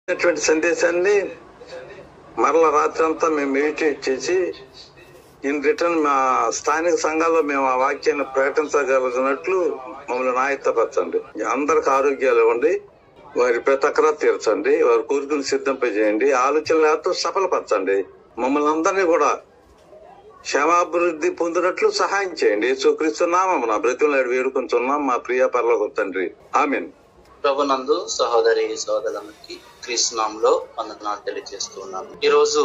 సందేశాన్ని మరల రాత్రి అంతా మేము మెడిటేట్ చేసి ఇన్ రిటర్న్ మా స్థానిక సంఘాల్లో మేము ఆ వాక్యాన్ని ప్రకటించగలిగినట్లు మమ్మల్ని నాయత్తపరచండి. అందరికి ఆరోగ్యాలు ఇవ్వండి, వారి ప్రతి అక్కరా తీర్చండి, వారి కోరికలు సిద్ధింపజేయండి, ఆలోచనలతో సఫలపరచండి. మమ్మల్ని అందరినీ కూడా క్షేమాభివృద్ధి పొందినట్లు సహాయం చేయండి. యేసుక్రీస్తు నామమున బ్రతిమలాడి వేడుకొంచున్నాం మా ప్రియ పరలోక తండ్రి, ఆమేన్. ప్రభునందు సహోదరి సహోదరులకి క్రీస్తు నామములో వందనాలు తెలియజేస్తూ ఉన్నాను. ఈరోజు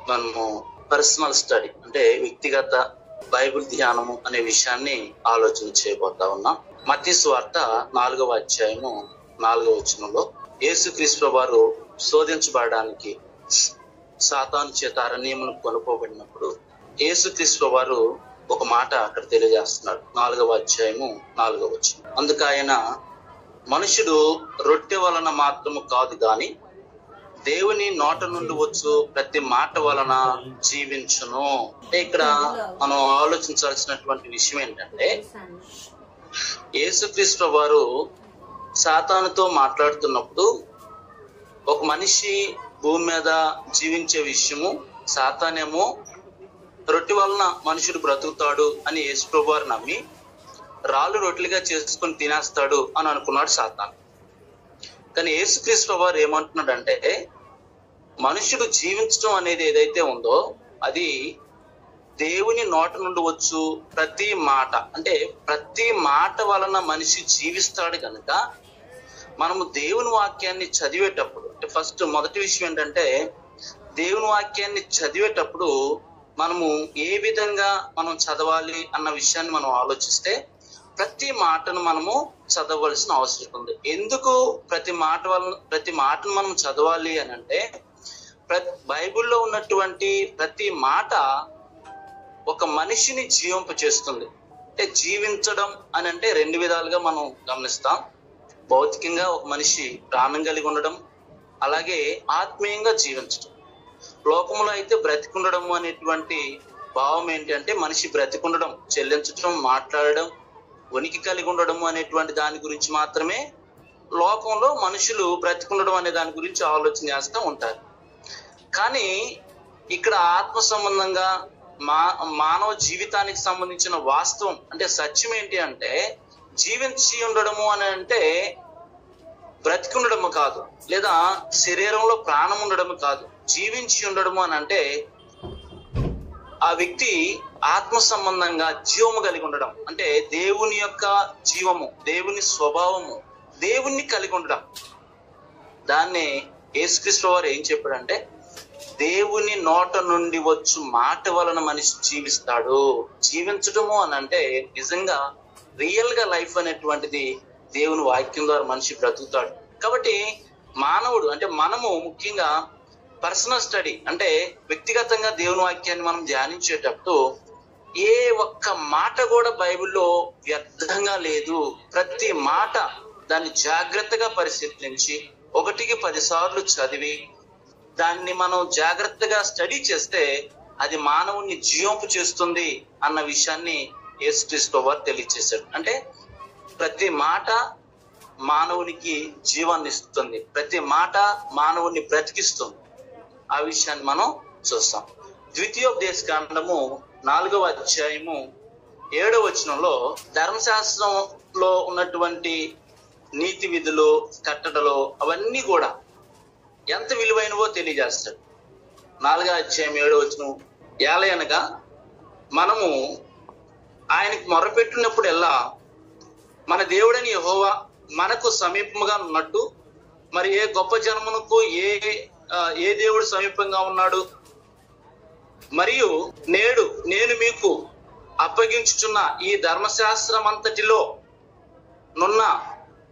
మనము పర్సనల్ స్టడీ అంటే వ్యక్తిగత బైబిల్ ధ్యానము అనే విషయాన్ని ఆలోచన చేయబోతా ఉన్నాం. మత్తయి సువార్త 4వ అధ్యాయము 4వ వచనంలో యేసుక్రీస్తు వారు శోధించబడడానికి సాతాను చేత అరణ్యమును కొనుక్కోబడినప్పుడు యేసుక్రీస్తు వారు ఒక మాట అక్కడ తెలియజేస్తున్నాడు. 4వ అధ్యాయము 4వ వచనం. అందుకు ఆయన, మనుషుడు రొట్టె వలన మాత్రము కాదు గాని దేవుని నోట నుండి వచ్చు ప్రతి మాట వలన జీవించును. ఇక్కడ మనం ఆలోచించాల్సినటువంటి విషయం ఏంటంటే, యేసుక్రీస్తు వారు సాతానుతో మాట్లాడుతున్నప్పుడు ఒక మనిషి భూమి మీద జీవించే విషయము, సాతానేమో రొట్టె వలన మనుషుడు బ్రతుకుతాడు అని యేసు వారు నమ్మి రాళ్ళు రొట్టెలుగా చేసుకుని తినేస్తాడు అని అనుకున్నాడు సాతాను. కానీ యేసుక్రీస్తు వారు ఏమంటున్నాడంటే, మనుషుడు జీవించడం అనేది ఏదైతే ఉందో అది దేవుని నోట నుండి వచ్చు ప్రతి మాట, అంటే ప్రతి మాట వలన మనిషి జీవిస్తాడు కనుక మనము దేవుని వాక్యాన్ని చదివేటప్పుడు, అంటే ఫస్ట్ మొదటి విషయం ఏంటంటే, దేవుని వాక్యాన్ని చదివేటప్పుడు మనము ఏ విధంగా మనం చదవాలి అన్న విషయాన్ని మనం ఆలోచిస్తే ప్రతి మాటను మనము చదవలసిన అవసరం ఉంది. ఎందుకు ప్రతి మాటను మనం చదవాలి అని అంటే, బైబిల్లో ఉన్నటువంటి ప్రతి మాట ఒక మనిషిని జీవింప చేస్తుంది. అంటే జీవించడం అని అంటే రెండు విధాలుగా మనం గమనిస్తాం. భౌతికంగా ఒక మనిషి ప్రాణం కలిగి ఉండడం, అలాగే ఆత్మీయంగా జీవించడం. లోకంలో అయితే బ్రతికుండడం అనేటువంటి భావం ఏంటి అంటే, మనిషి బ్రతికుండడం, చెల్లించడం, మాట్లాడడం, ఉనికి కలిగి ఉండడం అనేటువంటి దాని గురించి మాత్రమే లోకంలో మనుషులు బ్రతికుండడం అనే దాని గురించి ఆలోచన చేస్తూ ఉంటారు. కానీ ఇక్కడ ఆత్మ సంబంధంగా మానవ జీవితానికి సంబంధించిన వాస్తవం అంటే సత్యం ఏంటి అంటే, జీవించి ఉండడము అని అంటే బ్రతికుండడము కాదు, లేదా శరీరంలో ప్రాణం ఉండడము కాదు. జీవించి ఉండడము అని అంటే ఆ వ్యక్తి ఆత్మ సంబంధంగా జీవము కలిగి ఉండడం, అంటే దేవుని యొక్క జీవము, దేవుని స్వభావము, దేవుణ్ణి కలిగి ఉండడం. దాన్ని యేసుక్రీస్తు వారు ఏం చెప్పాడంటే, దేవుని నోట నుండి వచ్చు మాట వలన మనిషి జీవిస్తాడు. జీవించడము అని అంటే నిజంగా రియల్ గా లైఫ్ అనేటువంటిది దేవుని వాక్యం ద్వారా మనిషి బ్రతుకుతాడు. కాబట్టి మానవుడు అంటే మనము ముఖ్యంగా పర్సనల్ స్టడీ అంటే వ్యక్తిగతంగా దేవుని వాక్యాన్ని మనం ధ్యానించేటప్పుడు ఏ ఒక్క మాట కూడా బైబిల్లో వ్యర్థంగా లేదు. ప్రతి మాట దాన్ని జాగ్రత్తగా పరిశీలించి 1కి 10 సార్లు చదివి దాన్ని మనం జాగ్రత్తగా స్టడీ చేస్తే అది మానవుని జీవింపు చేస్తుంది అన్న విషయాన్ని యేసుక్రీస్తు వారు తెలియజేశాడు. అంటే ప్రతి మాట మానవునికి జీవాన్ని ఇస్తుంది, ప్రతి మాట మానవుని బ్రతికిస్తుంది. ఆ విషయాన్ని మనం చూస్తాం. ద్వితీయోపదేశకాండము 4వ అధ్యాయము 7వ వచనంలో ధర్మశాస్త్రంలో ఉన్నటువంటి నీతి విధులు, కట్టడలు అవన్నీ కూడా ఎంత విలువైనవో తెలియజేస్తాడు. 4వ అధ్యాయం 7వ వచనం, ఏలయనగా మనము ఆయనకు మొరపెట్టినప్పుడు ఎలా మన దేవుడని యెహోవా మనకు సమీపంగా ఉన్నట్టు, మరి ఏ గొప్ప జనమునకు ఏ దేవుడు సమీపంగా ఉన్నాడు? మరియు నేడు నేను మీకు అప్పగించుచున్న ఈ ధర్మశాస్త్రం అంతటిలో నున్న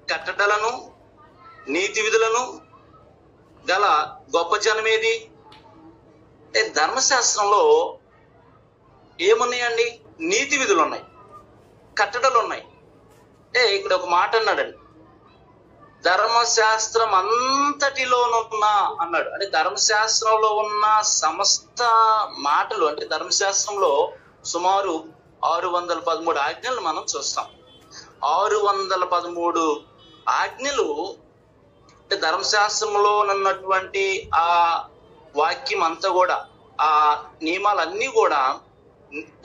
కట్టడలను, నీతి విధులను గల గొప్ప జనమేది? అంటే ధర్మశాస్త్రంలో ఏమున్నాయండి? నీతి విధులు ఉన్నాయి, కట్టడలు ఉన్నాయి. అంటే ఇక్కడ ఒక మాట అన్నాడండి, ధర్మశాస్త్రం అంతటిలోనున్న అన్నాడు. అంటే ధర్మశాస్త్రంలో ఉన్న సమస్త మాటలు, అంటే ధర్మశాస్త్రంలో సుమారు 613 ఆజ్ఞలు మనం చూస్తాం. 613 ఆజ్ఞలు అంటే ధర్మశాస్త్రంలో ఉన్నటువంటి ఆ వాక్యం అంతా కూడా, ఆ నియమాలన్నీ కూడా,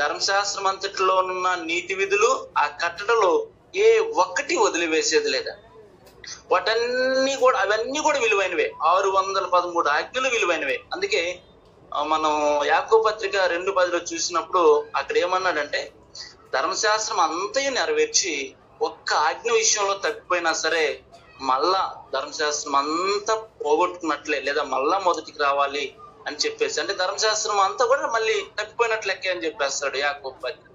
ధర్మశాస్త్రం అంతటిలో ఉన్న నీతి విధులు, ఆ కట్టడలు ఏ ఒక్కటి వదిలివేసేది లేదా. అవన్నీ కూడా విలువైనవే. 613 ఆజ్ఞలు విలువైనవే. అందుకే మనం యాకోబు పత్రిక 2:10 చూసినప్పుడు అక్కడ ఏమన్నాడంటే, ధర్మశాస్త్రం అంతయు నెరవేర్చి ఒక్క ఆజ్ఞ విషయంలో తప్పిపోయినా సరే మళ్ళా ధర్మశాస్త్రం అంతా పోగొట్టుకున్నట్లే, లేదా మళ్ళా మొదటికి రావాలి అని చెప్పేసి, అంటే ధర్మశాస్త్రం అంతా కూడా మళ్ళీ తప్పిపోయినట్లు లెక్కే అని చెప్పేస్తాడు యాకోబు పత్రిక.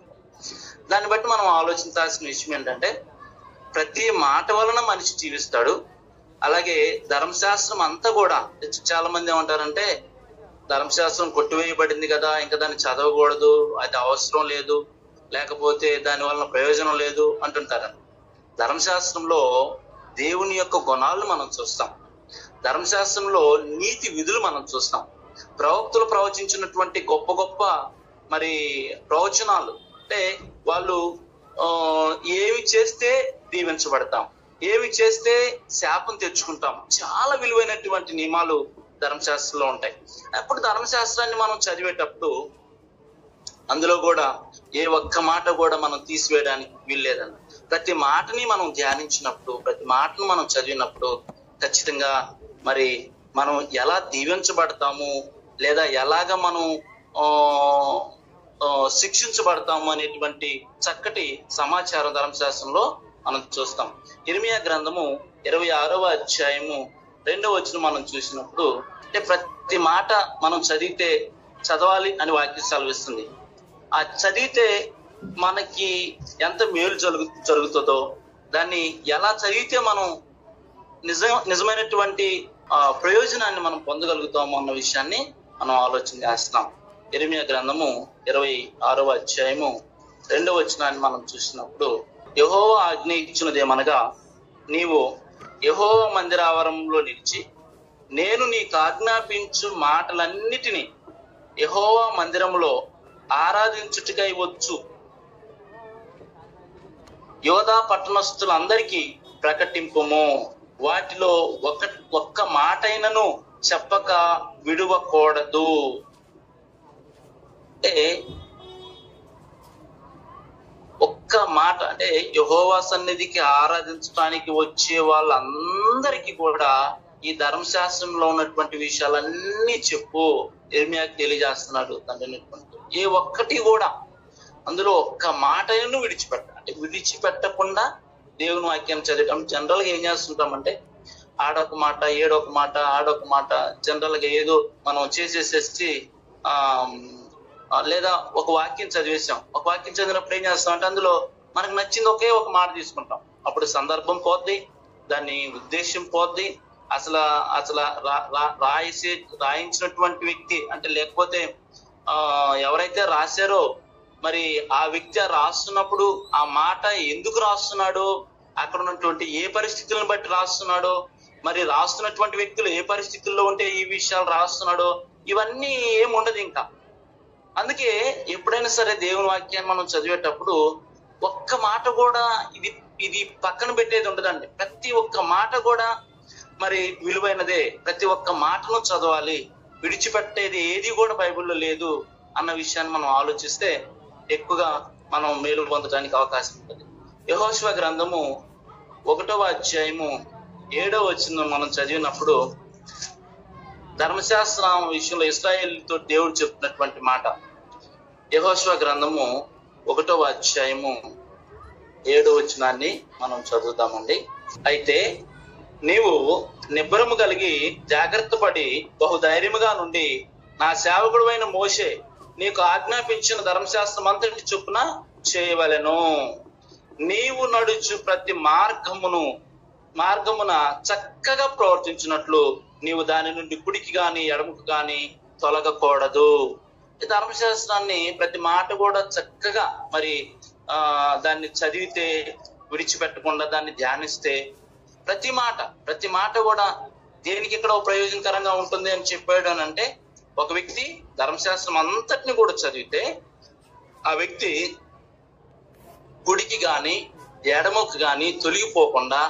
దాన్ని బట్టి మనం ఆలోచించాల్సిన విషయం ఏంటంటే, ప్రతి మాట వలన మనిషి జీవిస్తాడు. అలాగే ధర్మశాస్త్రం అంతా కూడా, చాలా మంది ఏమంటారంటే, ధర్మశాస్త్రం కొట్టివేయబడింది కదా, ఇంకా దాన్ని చదవకూడదు, అది అవసరం లేదు, లేకపోతే దాని వలన ప్రయోజనం లేదు అంటుంటారు. ధర్మశాస్త్రంలో దేవుని యొక్క గుణాలను మనం చూస్తాం. ధర్మశాస్త్రంలో నీతి విధులు మనం చూస్తాం. ప్రవక్తలు ప్రవచించినటువంటి గొప్ప గొప్ప మరి ప్రవచనాలు, అంటే వాళ్ళు ఏమి చేస్తే దీవించబడతాం, ఏమి చేస్తే శాపం తెచ్చుకుంటాం, చాలా విలువైనటువంటి నియమాలు ధర్మశాస్త్రంలో ఉంటాయి. అప్పుడు ధర్మశాస్త్రాన్ని మనం చదివేటప్పుడు అందులో కూడా ఏ ఒక్క మాట కూడా మనం తీసివేయడానికి వీల్లేదన్న. ప్రతి మాటని మనం ధ్యానించినప్పుడు, ప్రతి మాటను మనం చదివినప్పుడు ఖచ్చితంగా మరి మనం ఎలా దీవించబడతాము, లేదా ఎలాగ మనం శిక్షించబడతాము అనేటువంటి చక్కటి సమాచారం ధర్మశాస్త్రంలో మనం చూస్తాం. ఇర్మియా గ్రంథము 26వ అధ్యాయము 2వ వచనం మనం చూసినప్పుడు, అంటే ప్రతి మాట మనం చదవాలి అని వాక్యం సెలవిస్తుంది. ఆ చదివితే మనకి ఎంత మేలు జరుగుతుందో, దాన్ని ఎలా చదివితే మనం నిజమైనటువంటి ప్రయోజనాన్ని మనం పొందగలుగుతాము అన్న విషయాన్ని మనం ఆలోచన చేస్తాం. ఇర్మియా గ్రంథము 26వ అధ్యాయము 2వ వచనాన్ని మనం చూసినప్పుడు, యెహోవా ఆజ్ఞ ఇచ్చినదేమనగా, నీవు యెహోవా మందిరావరంలో నిలిచి నేను నీకు ఆజ్ఞాపించు మాటలన్నిటినీ యెహోవా మందిరములో ఆరాధించుటకై వచ్చు యోధా పట్టణస్థులందరికీ ప్రకటింపుము, వాటిలో ఒక్క మాటైనను చెప్పక విడువకూడదు. అంటే ఒక్క మాట, అంటే యెహోవా సన్నిధికి ఆరాధించడానికి వచ్చే వాళ్ళందరికీ కూడా ఈ ధర్మశాస్త్రంలో ఉన్నటువంటి విషయాలన్నీ చెప్పు ఇర్మియాకి తెలియజేస్తున్నాడు తండ్రి. ఏ ఒక్కటి కూడా అందులో ఒక్క మాటను విడిచిపెట్టకుండా దేవుని వాక్యాన్ని చదివటం. జనరల్ గా ఏం చేస్తుంటామంటే, ఆడొక మాట ఏడొక మాట ఆడొక మాట, జనరల్ గా ఏదో మనం చేసేసేసి లేదా ఒక వాక్యం చదివేసాం, ఒక వాక్యం చదివినప్పుడు ఏం చేస్తాం అంటే అందులో మనకు నచ్చింది ఒకే ఒక మాట తీసుకుంటాం. అప్పుడు సందర్భం పోద్ది, దాని ఉద్దేశం పోద్ది, అసలు రాయించినటువంటి వ్యక్తి అంటే, లేకపోతే ఎవరైతే రాశారో మరి ఆ వ్యక్తి రాస్తున్నప్పుడు ఆ మాట ఎందుకు రాస్తున్నాడో, అక్కడ ఉన్నటువంటి ఏ పరిస్థితులను బట్టి రాస్తున్నాడో, మరి రాస్తున్నటువంటి వ్యక్తులు ఏ పరిస్థితుల్లో ఉంటే ఈ విషయాలు రాస్తున్నాడో, ఇవన్నీ ఏముండదు ఇంకా. అందుకే ఎప్పుడైనా సరే దేవుని వాక్యాన్ని మనం చదివేటప్పుడు ఒక్క మాట కూడా ఇది పక్కన పెట్టేది ఉండదండి. ప్రతి ఒక్క మాట కూడా మరి విలువైనదే. ప్రతి ఒక్క మాటను చదవాలి, విడిచిపెట్టేది ఏది కూడా బైబిల్లో లేదు అన్న విషయాన్ని మనం ఆలోచిస్తే ఎక్కువగా మనం మేలు పొందడానికి అవకాశం ఉంటుంది. యెహోషువ గ్రంథము 1వ అధ్యాయము 7వ వచనం మనం చదివినప్పుడు ధర్మశాస్త్రం విషయంలో ఇశ్రాయేలుతో దేవుడు చెప్తున్నటువంటి మాట. యెహోషువ గ్రంథము 1వ అధ్యాయము 7వ వచనాన్ని మనం చదువుతామండి. అయితే నీవు నిబ్బరము కలిగి జాగ్రత్త పడి బహుధైర్యముగా నుండి నా సేవకుడైన మోషే నీకు ఆజ్ఞాపించిన ధర్మశాస్త్రం అంతటి చొప్పున చేయవలెను. నీవు నడుచు ప్రతి మార్గమున చక్కగా ప్రవర్తించినట్లు నీవు దాని నుండి కుడికి గాని ఎడమకు గాని తొలగకూడదు. ఈ ధర్మశాస్త్రాన్ని ప్రతి మాట కూడా చక్కగా మరి దాన్ని చదివితే, విడిచిపెట్టకుండా దాన్ని ధ్యానిస్తే, ప్రతి మాట కూడా దేనికి ఇక్కడ ప్రయోజనకరంగా ఉంటుంది అని చెప్పాడు అని అంటే, ఒక వ్యక్తి ధర్మశాస్త్రం అంతటిని కూడా చదివితే ఆ వ్యక్తి కుడికి గాని ఎడమకు గాని తొలగిపోకుండా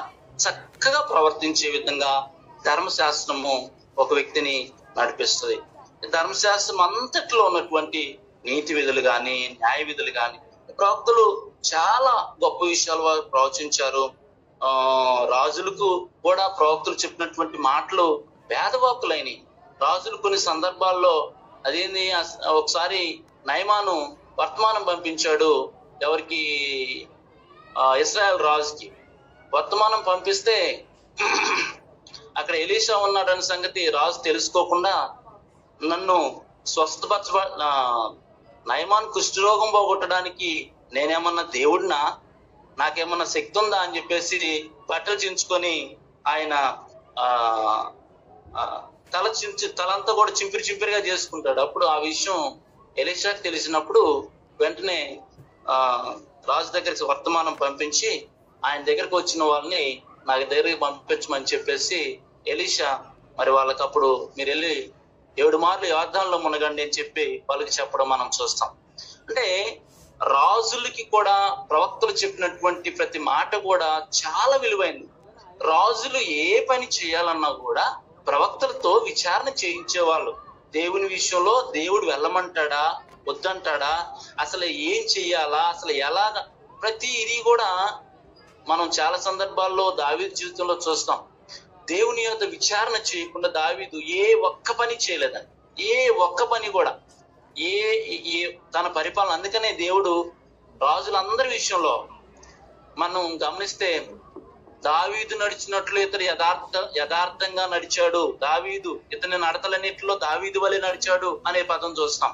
చక్కగా ప్రవర్తించే విధంగా ధర్మశాస్త్రము ఒక వ్యక్తిని నడిపిస్తుంది. ధర్మశాస్త్రం అంతట్లో ఉన్నటువంటి నీతి విధులు కానీ, న్యాయ విధులు కానీ, ప్రవక్తలు చాలా గొప్ప విషయాలు వారు ప్రవచించారు. రాజులకు కూడా ప్రవక్తలు చెప్పినటువంటి మాటలు వేదవాక్కులైనవి. రాజులు కొన్ని సందర్భాల్లో అదేంది, ఒకసారి నయమాను వర్తమానం పంపించాడు. ఎవరికి? ఇశ్రాయేల్ రాజుకి వర్తమానం పంపిస్తే అక్కడ ఎలీషా ఉన్నాడన్న సంగతి రాజు తెలుసుకోకుండా, నన్ను స్వస్థపరచ నయమాన్ కుష్ఠరోగం పోగొట్టడానికి నేనేమన్నా దేవుడినా, నాకేమన్నా శక్తి ఉందా అని చెప్పేసి బట్టలు చించుకొని ఆయన తలంతా కూడా చింపిరిగా చేసుకుంటాడు. అప్పుడు ఆ విషయం ఎలీషాకి తెలిసినప్పుడు వెంటనే రాజు దగ్గరికి వర్తమానం పంపించి ఆయన దగ్గరకు వచ్చిన వాళ్ళని నా దగ్గరికి పంపించమని చెప్పేసి ఎలీషా మరి వాళ్ళకి అప్పుడు మీరు వెళ్ళి 7 మార్లు యోర్దానులో మునగండి అని చెప్పి వాళ్ళకి చెప్పడం మనం చూస్తాం. అంటే రాజులకి కూడా ప్రవక్తలు చెప్పినటువంటి ప్రతి మాట కూడా చాలా విలువైంది. రాజులు ఏ పని చేయాలన్నా కూడా ప్రవక్తలతో విచారణ చేయించేవాళ్ళు. దేవుని విషయంలో దేవుడు వెళ్ళమంటాడా, వద్దంటాడా, అసలు ఏం చెయ్యాలా, అసలు ఎలాగా, ప్రతి ఇది కూడా మనం చాలా సందర్భాల్లో దావీదు జీవితంలో చూస్తాం. దేవుని యొక్క విచారణ చేయకుండా దావీదు ఏ ఒక్క పని చేయలేదండి. ఏ ఒక్క పని కూడా ఏ తన పరిపాలన. అందుకనే దేవుడు రాజులందరి విషయంలో మనం గమనిస్తే దావీదు నడిచినట్లు ఇతడు యథార్థంగా నడిచాడు, దావీదు ఇతని నడతలన్నిటిలో దావీదు వలె నడిచాడు అనే పదం చూస్తాం.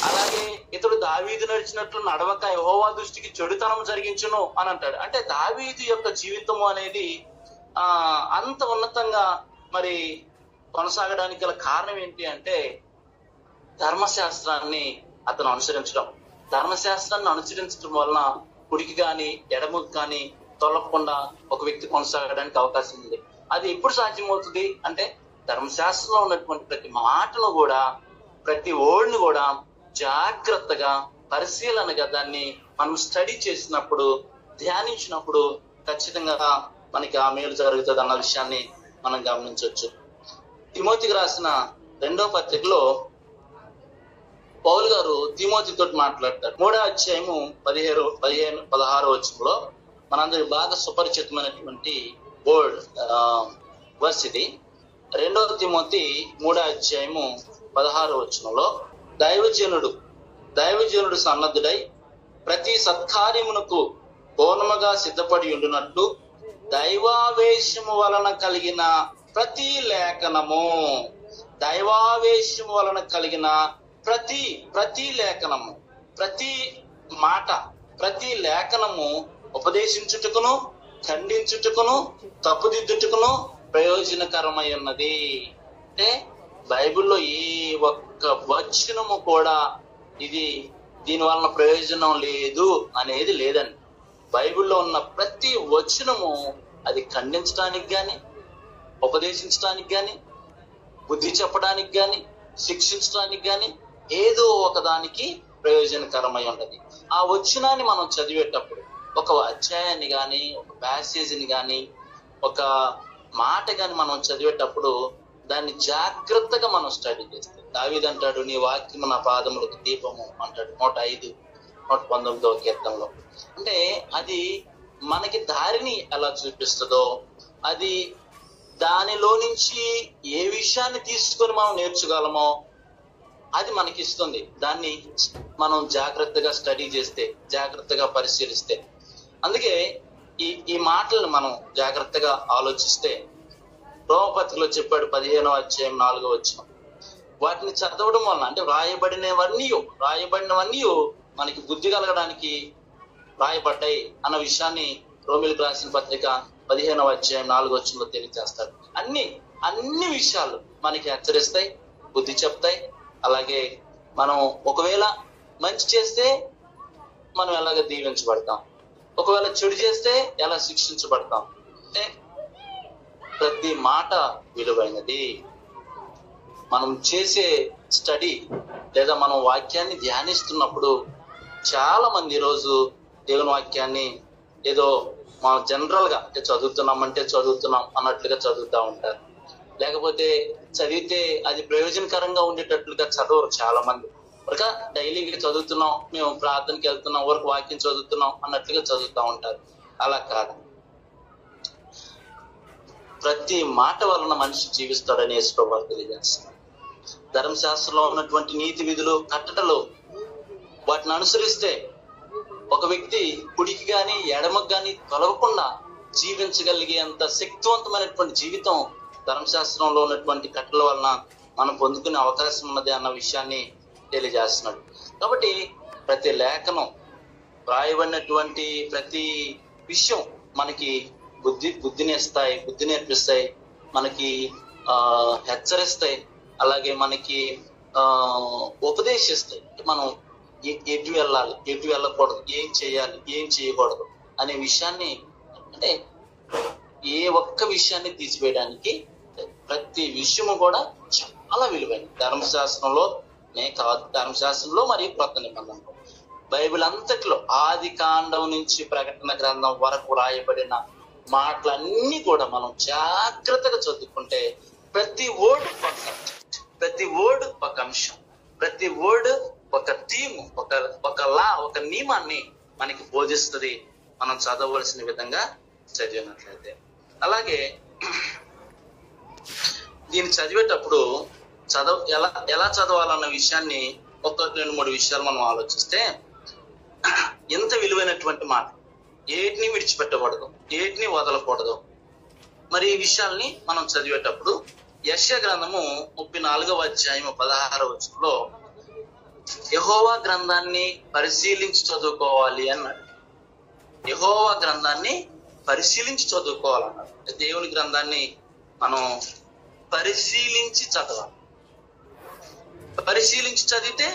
అలాగే ఇతడు దావీదు నడిచినట్లు నడవక యెహోవా దృష్టికి చెడుతనం జరిగించును అని అంటాడు. అంటే దావీదు యొక్క జీవితము అనేది అంత ఉన్నతంగా మరి కొనసాగడానికి గల కారణం ఏంటి అంటే ధర్మశాస్త్రాన్ని అతను అనుసరించడం. ధర్మశాస్త్రాన్ని అనుసరించడం వలన కుడికి కానీ ఎడముకి కానీ తొలగకుండా ఒక వ్యక్తి కొనసాగడానికి అవకాశం ఉంది. అది ఎప్పుడు సాధ్యమవుతుంది అంటే ధర్మశాస్త్రంలో ఉన్నటువంటి ప్రతి మాటను కూడా, ప్రతి వర్డ్ని కూడా జాగ్రత్తగా పరిశీలనగా దాన్ని మనం స్టడీ చేసినప్పుడు, ధ్యానించినప్పుడు ఖచ్చితంగా మనకి ఆ మేలు జరుగుతుంది అన్న విషయాన్ని మనం గమనించవచ్చు. తిమోతికి రాసిన 2వ పత్రికలో పౌలు గారు తిమోతితో మాట్లాడతారు. 3వ అధ్యాయము 16వ వచనంలో మనందరికి బాగా సుపరిచితమైనటువంటి వర్స్ ఇది. 2వ తిమోతి 3వ అధ్యాయము 16వ వచనంలో దైవజనుడు సన్నద్ధుడై ప్రతి సత్కార్యమునకు పూర్ణముగా సిద్ధపడి ఉండునట్లు దైవావేశము వలన కలిగిన ప్రతి లేఖనము, దైవావేశము వలన కలిగిన ప్రతి లేఖనము, ప్రతి మాట, ప్రతి లేఖనము ఉపదేశించుటకును, ఖండించుటకును, తప్పుదిద్దుటకును ప్రయోజనకరమై ఉన్నది. అంటే బైబిల్లో ఏ ఒక్క వచనము కూడా దీని వలన ప్రయోజనం లేదు అనేది లేదండి. బైబిల్లో ఉన్న ప్రతి వచనము అది ఖండించడానికి గాని, ఉపదేశించడానికి గాని, బుద్ధి చెప్పడానికి గాని, శిక్షించడానికి గాని ఏదో ఒకదానికి ప్రయోజనకరమై ఉన్నది. ఆ వచనాన్ని మనం చదివేటప్పుడు ఒక అధ్యాయాన్ని గాని, ఒక ప్యాసేజీని గాని, ఒక మాట గాని మనం చదివేటప్పుడు దాన్ని జాగ్రత్తగా మనం స్టడీ చేస్తాం. దావీదు అంటాడు, నీ వాక్యము నా పాదములకు దీపము అంటాడు 105:119వ కీర్తనలో. అంటే అది మనకి దారిని ఎలా చూపిస్తుందో, అది దానిలో నుంచి ఏ విషయాన్ని తీసుకొని మనం నేర్చుకోగలమో అది మనకి ఇస్తుంది. దాన్ని మనం జాగ్రత్తగా స్టడీ చేస్తే, జాగ్రత్తగా పరిశీలిస్తే. అందుకే ఈ మాటలను మనం జాగ్రత్తగా ఆలోచిస్తే రోమపత్రికలో చెప్పాడు 15వ అధ్యాయం 4వ వచనం. వాటిని చదవడం వలన అంటే రాయబడినవన్నీ మనకి బుద్ధి కలగడానికి రాయబడ్డాయి అన్న విషయాన్ని రోమిలకు రాసిన పత్రిక 15వ అధ్యాయం 4వ వచనంలో తెలియజేస్తాడు. అన్ని విషయాలు మనకి హెచ్చరిస్తాయి, బుద్ధి చెప్తాయి. అలాగే మనం ఒకవేళ మంచి చేస్తే మనం ఎలాగ దీవించబడతాం, ఒకవేళ చెడు చేస్తే ఎలా శిక్షించబడతాం. అంటే ప్రతి మాట విలువైనది. మనం చేసే స్టడీ లేదా మనం వాక్యాన్ని ధ్యానిస్తున్నప్పుడు చాలా మంది ఈరోజు దేవుని వాక్యాన్ని ఏదో మనం జనరల్ గా చదువుతున్నాం అన్నట్లుగా చదువుతూ ఉంటారు. లేకపోతే చదివితే అది ప్రయోజనకరంగా ఉండేటట్లుగా చదవరు చాలా మంది. ఒక డైలీగా చదువుతున్నాం, మేము ప్రార్థనకి వెళ్తున్నాం, వరకు వాక్యం చదువుతున్నాం అన్నట్లుగా చదువుతూ ఉంటారు. అలా కాదు. ప్రతి మాట వలన మనిషి జీవిస్తాడని యేసు ప్రభువు తెలియజేస్తున్నారు. ధర్మశాస్త్రంలో ఉన్నటువంటి నీతి విధులు కట్టడలు వాటిని అనుసరిస్తే ఒక వ్యక్తి కుడికి గాని ఎడమకు గాని తొలగకుండా జీవించగలిగేంత శక్తివంతమైనటువంటి జీవితం ధర్మశాస్త్రంలో ఉన్నటువంటి కట్టల వలన మనం పొందుకునే అవకాశం ఉన్నది అన్న విషయాన్ని తెలియజేస్తున్నాడు. కాబట్టి ప్రతి లేఖనం, రాయబడినటువంటి ప్రతి విషయం మనకి బుద్ధిని ఇస్తాయి, బుద్ధి నేర్పిస్తాయి, మనకి హెచ్చరిస్తాయి, అలాగే మనకి ఉపదేశిస్తాయి. మనం ఎటు వెళ్ళాలి, ఎటు వెళ్ళకూడదు, ఏం చేయాలి, ఏం చేయకూడదు అనే విషయాన్ని, అంటే ఏ ఒక్క విషయాన్ని తీసివేయడానికి ప్రతి విషయము కూడా చాలా విలువైనది. ధర్మశాస్త్రంలోనే కాదు, ధర్మశాస్త్రంలో మరియు క్రొత్త నిబంధనలో, బైబిల్ అంతట్లో ఆది కాండం నుంచి ప్రకటన గ్రంథం వరకు రాయబడిన మాటలన్నీ కూడా మనం జాగ్రత్తగా చదువుకుంటే ప్రతి వర్డ్ ఒక సబ్జెక్ట్, ప్రతి వర్డ్ ఒక అంశం, ప్రతి వర్డ్ ఒక థీమ్, ఒక లా, ఒక నియమాన్ని మనకి బోధిస్తుంది మనం చదవవలసిన విధంగా చదివినట్లయితే. అలాగే దీన్ని చదివేటప్పుడు ఎలా చదవాలన్న విషయాన్ని ఒక 2-3 విషయాలు మనం ఆలోచిస్తే, ఎంత విలువైనటువంటి మాట, ఏటిని విడిచిపెట్టకూడదు, ఏటిని వదలకూడదు. మరి ఈ విషయాల్ని మనం చదివేటప్పుడు యెషయా గ్రంథము 34వ అధ్యాయం 16వ వచనంలో యెహోవా గ్రంథాన్ని పరిశీలించి చదువుకోవాలి అన్నాడు. యెహోవా గ్రంథాన్ని పరిశీలించి చదువుకోవాలన్నాడు. దేవుని గ్రంథాన్ని మనం పరిశీలించి చదవాలి. పరిశీలించి చదివితే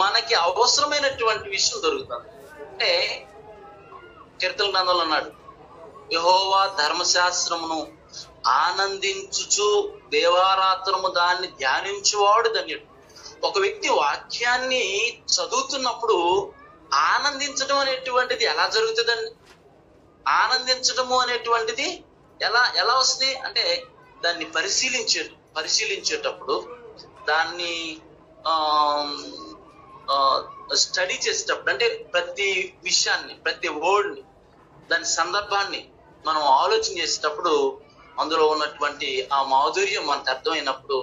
మనకి అవసరమైనటువంటి విషయం దొరుకుతుంది. అంటే కీర్తన గ్రంథంలో అన్నాడు, యెహోవా ధర్మశాస్త్రమును ఆనందించుచు దేవారాత్రము దాన్ని ధ్యానించువాడు ధన్యుడు. ఒక వ్యక్తి వాక్యాన్ని చదువుతున్నప్పుడు ఆనందించడం అనేటువంటిది ఎలా జరుగుతుందండి? ఆనందించడము అనేటువంటిది ఎలా వస్తుంది అంటే, దాన్ని పరిశీలించేటప్పుడు, దాన్ని స్టడీ చేసేటప్పుడు, అంటే ప్రతి విషయాన్ని, ప్రతి వర్డ్ని, దాని సందర్భాన్ని మనం ఆలోచన చేసేటప్పుడు అందులో ఉన్నటువంటి ఆ మాధుర్యం మనకు అర్థమైనప్పుడు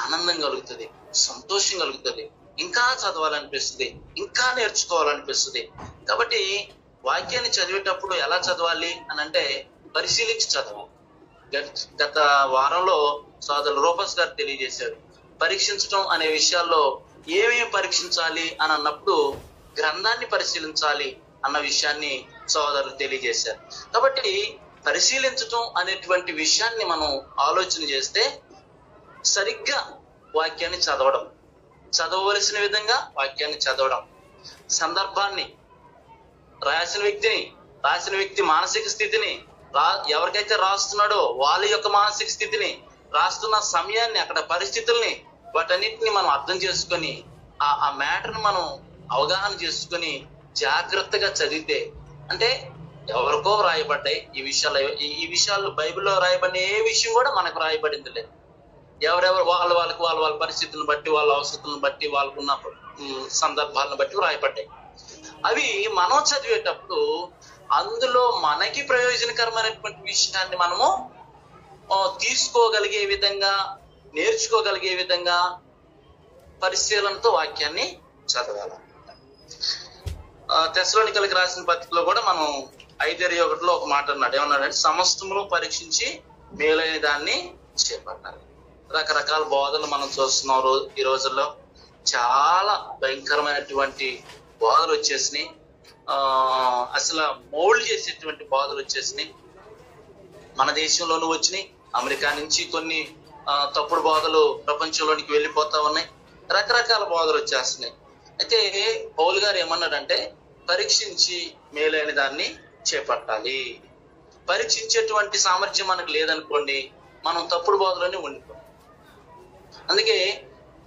ఆనందం కలుగుతుంది, సంతోషం కలుగుతుంది, ఇంకా చదవాలనిపిస్తుంది, ఇంకా నేర్చుకోవాలనిపిస్తుంది. కాబట్టి వాక్యాన్ని చదివేటప్పుడు ఎలా చదవాలి అని అంటే పరిశీలించి చదవాలి. గత వారంలో సోదరులు రూపస్ గారు తెలియజేశారు, పరీక్షించడం అనే విషయాల్లో ఏమేమి పరీక్షించాలి అని అన్నప్పుడు గ్రంథాన్ని పరిశీలించాలి అన్న విషయాన్ని సోదరులు తెలియజేశారు. కాబట్టి పరిశీలించటం అనేటువంటి విషయాన్ని మనం ఆలోచన చేస్తే సరిగ్గా వాక్యాన్ని చదవవలసిన విధంగా వాక్యాన్ని చదవడం, సందర్భాన్ని, రాసిన వ్యక్తి మానసిక స్థితిని, ఎవరికైతే రాస్తున్నాడో వాళ్ళ యొక్క మానసిక స్థితిని, రాస్తున్న సమయాన్ని, అక్కడ పరిస్థితుల్ని, వాటన్నిటిని మనం అర్థం చేసుకొని ఆ మ్యాటర్ని మనం అవగాహన చేసుకొని జాగ్రత్తగా చదివితే, అంటే ఎవరికో రాయబడ్డాయి ఈ విషయాలు బైబిల్లో రాయబడిన ఏ విషయం కూడా మనకు రాయబడింది లేదు. ఎవరెవరు వాళ్ళ పరిస్థితులను బట్టి, వాళ్ళ అవసరాలను బట్టి, వాళ్ళకున్న సందర్భాలను బట్టి రాయబడ్డాయి. అవి మనం చదివేటప్పుడు అందులో మనకి ప్రయోజనకరమైనటువంటి విషయాన్ని మనము తీసుకోగలిగే విధంగా, నేర్చుకోగలిగే విధంగా పరిశీలనతో వాక్యాన్ని చదవాలి. తెస్సలోనికలకు రాసిన పత్రికలో కూడా మనం 5:21 ఒక మాట అన్నాడు. ఏమన్నాడంటే, సమస్తమును పరీక్షించి మేలైన దాన్ని చేపట్టాలి. రకరకాల బోధనలు మనం చూస్తున్నాం ఈ రోజుల్లో. చాలా భయంకరమైనటువంటి బోధలు వచ్చేసినాయి, అసలు మౌల్డ్ చేసేటువంటి బోధలు వచ్చేసినాయి. మన దేశంలోనూ వచ్చినాయి, అమెరికా నుంచి కొన్ని తప్పుడు బోధలు ప్రపంచంలోనికి వెళ్ళిపోతా ఉన్నాయి. రకరకాల బోధలు వచ్చేస్తున్నాయి. అయితే పౌలు గారు ఏమన్నాడంటే, పరీక్షించి మేలైన దాన్ని చేపట్టాలి. పరీక్షించేటువంటి సామర్థ్యం మనకు లేదనుకోండి, మనం తప్పుడు బోధలోనే ఉండిపోతాం. అందుకే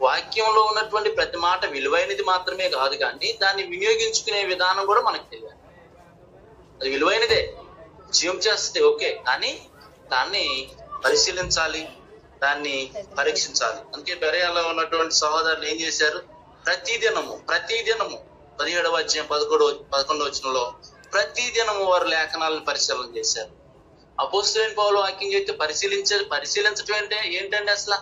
వాక్యంలో ఉన్నటువంటి ప్రతి మాట విలువైనది మాత్రమే కాదు, కానీ దాన్ని వినియోగించుకునే విధానం కూడా మనకు తెలియాలి. అది విలువైనదే, జీవం చేస్తే ఓకే, కానీ దాన్ని పరిశీలించాలి, దాన్ని పరీక్షించాలి. అందుకే బెరయాలో ఉన్నటువంటి సహోదరులు ఏం చేశారు? ప్రతిదినము 17వ అధ్యాయం 11వ వచనంలో ప్రతిదినము వారు లేఖనాలను పరిశీలన చేశారు. అపోస్తులైన పౌలు వాక్యం చెప్తే పరిశీలించటం అంటే ఏంటండి? అసలు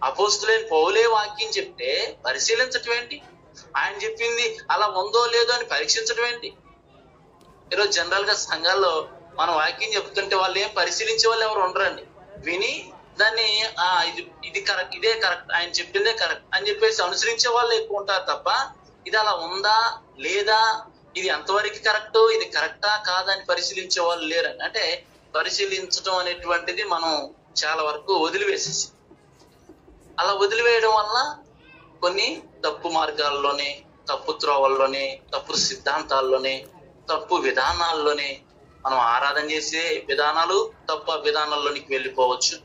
అపోస్తులైన పౌలే వాక్యం చెప్తే పరిశీలించటం ఏంటి? ఆయన చెప్పింది అలా ఉందో లేదో అని పరీక్షించడం ఏంటి? ఈరోజు జనరల్ గా సంఘాల్లో మనం వాక్యం చెప్తుంటే వాళ్ళు ఏం పరిశీలించే వాళ్ళు ఎవరు ఉండరండి. విని దాన్ని ఇది కరెక్ట్, ఇదే కరెక్ట్, ఆయన చెప్పిందే కరెక్ట్ అని చెప్పేసి అనుసరించే వాళ్ళు ఎక్కువ ఉంటారు తప్ప ఇది అలా ఉందా లేదా, ఇది ఎంతవరకు కరెక్ట్, ఇది కరెక్టా కాదా అని పరిశీలించే వాళ్ళు లేరండి. అంటే పరిశీలించడం అనేటువంటిది మనం చాలా వరకు వదిలివేసేసి, అలా వదిలివేయడం వల్ల కొన్ని తప్పు మార్గాల్లోనే, తప్పు త్రోవల్లోనే, తప్పు సిద్ధాంతాల్లోనే, తప్పు విధానాల్లోనే మనం ఆరాధన చేసే విధానాలు తప్పు విధానాల్లోనికి వెళ్ళిపోవచ్చు.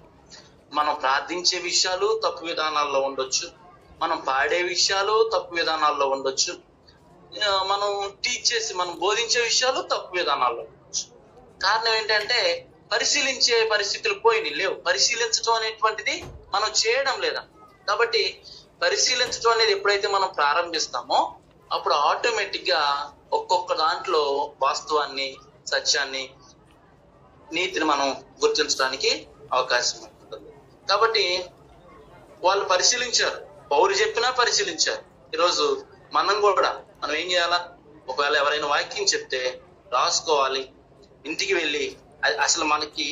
మనం ప్రార్థించే విషయాలు తప్పు విధానాల్లో ఉండొచ్చు, మనం పాడే విషయాలు తప్పు విధానాల్లో ఉండొచ్చు, మనం టీచ్ చేసి మనం బోధించే విషయాలు తప్పు విధానాల్లో ఉండొచ్చు. కారణం ఏంటంటే పరిశీలించే పరిస్థితులు పోయినాయి, లేవు. పరిశీలించడం అనేటువంటిది మనం చేయడం లేదా. కాబట్టి పరిశీలించడం అనేది ఎప్పుడైతే మనం ప్రారంభిస్తామో అప్పుడు ఆటోమేటిక్ గా ఒక్కొక్క దాంట్లో వాస్తవాన్ని, సత్యాన్ని, నీతిని మనం గుర్తించడానికి అవకాశం ఉంటుంది. కాబట్టి వాళ్ళు పరిశీలించారు, పౌలు చెప్పినా పరిశీలించారు. ఈరోజు మనం ఏం చేయాలా? ఒకవేళ ఎవరైనా వాక్యం చెప్తే రాసుకోవాలి, ఇంటికి వెళ్ళి అసలు మనకి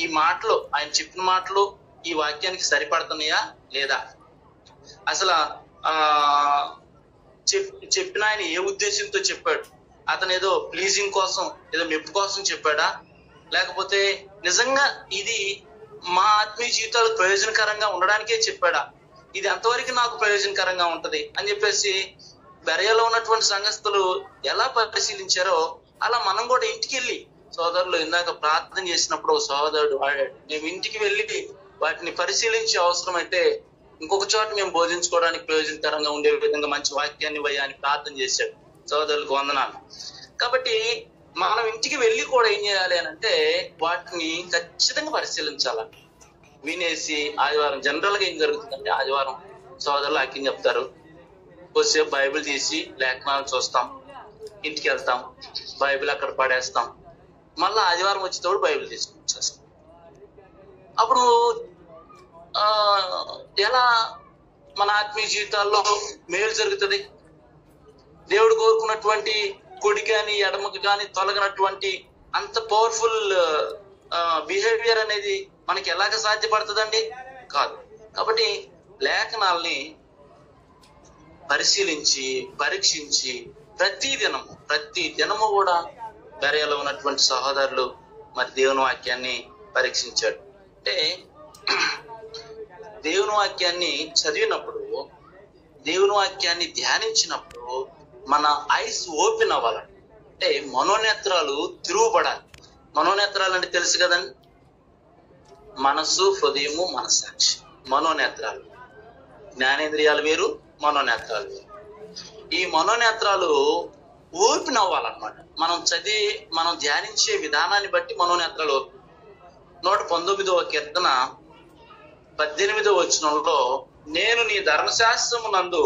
ఈ మాటలు, ఆయన చెప్పిన మాటలు ఈ వాక్యానికి సరిపడుతున్నాయా లేదా, అసలు చెప్పిన ఆయన ఏ ఉద్దేశంతో చెప్పాడు, అతను ఏదో ప్లీజింగ్ కోసం, ఏదో మెప్పు కోసం చెప్పాడా, లేకపోతే నిజంగా ఇది మా ఆత్మీయ జీవితాలకు ప్రయోజనకరంగా ఉండడానికే చెప్పాడా, ఇది ఎంతవరకు నాకు ప్రయోజనకరంగా ఉంటది అని చెప్పేసి బెరయాలో ఉన్నటువంటి సంఘస్థులు ఎలా పరిశీలించారో అలా మనం కూడా ఇంటికి వెళ్ళి, సోదరులు ఇందాక ప్రార్థన చేసినప్పుడు సోదరుడు వాడాడు, మేము ఇంటికి వెళ్ళి వాటిని పరిశీలించే అవసరం అయితే ఇంకొక చోట మేము బోధించుకోవడానికి ప్రయోజనకరంగా ఉండే విధంగా మంచి వాక్యాన్ని అని ప్రార్థన చేశాడు. సోదరులకు వందనాలు. కాబట్టి మనం ఇంటికి వెళ్ళి కూడా ఏం చేయాలి అని అంటే వాటిని ఖచ్చితంగా పరిశీలించాలి. వినేసి ఆదివారం జనరల్ గా ఏం జరుగుతుందంటే, ఆదివారం సోదరులు వాక్యం చెప్తారు, కొద్దిసేపు బైబిల్ తీసి లేఖనాలు చూస్తాం, ఇంటికి వెళ్తాం, బైబిల్ అక్కడ పడేస్తాం, మళ్ళా ఆదివారం వచ్చేటప్పుడు బైబిల్ తీసుకుని వచ్చేస్తాం. అప్పుడు ఎలా మన ఆత్మీయ జీవితాల్లో మేలు జరుగుతుంది? దేవుడు కోరుకున్నటువంటి కుడి కానీ ఎడమకు కానీ తొలగినటువంటి అంత పవర్ఫుల్ బిహేవియర్ అనేది మనకి ఎలాగ సాధ్యపడుతుందండి? కాదు. కాబట్టి లేఖనాల్ని పరిశీలించి పరీక్షించి ప్రతి దినము కూడా బెరయాలో ఉన్నటువంటి సహోదరులు మరి దేవుని వాక్యాన్ని పరీక్షించాడు. అంటే దేవుని వాక్యాన్ని చదివినప్పుడు, దేవుని వాక్యాన్ని ధ్యానించినప్పుడు మన ఐస్ ఓపెన్ అవ్వాలి. అంటే మనోనేత్రాలు తిరుగుపడాలి. మనోనేత్రాలు అంటే తెలుసు కదండి, మనస్సు, హృదయము, మనస్సాక్షి. మనోనేత్రాలు, జ్ఞానేంద్రియాలు వేరు, మనోనేత్రాలు వేరు. ఈ మనోనేత్రాలు ఓపెన్ అవ్వాలన్నమాట. మనం ధ్యానించే విధానాన్ని బట్టి మనోనేత్రాలు ఓపెన్. 119వ కీర్తన 18వ వచనంలో, నేను నీ ధర్మశాస్త్రమునందు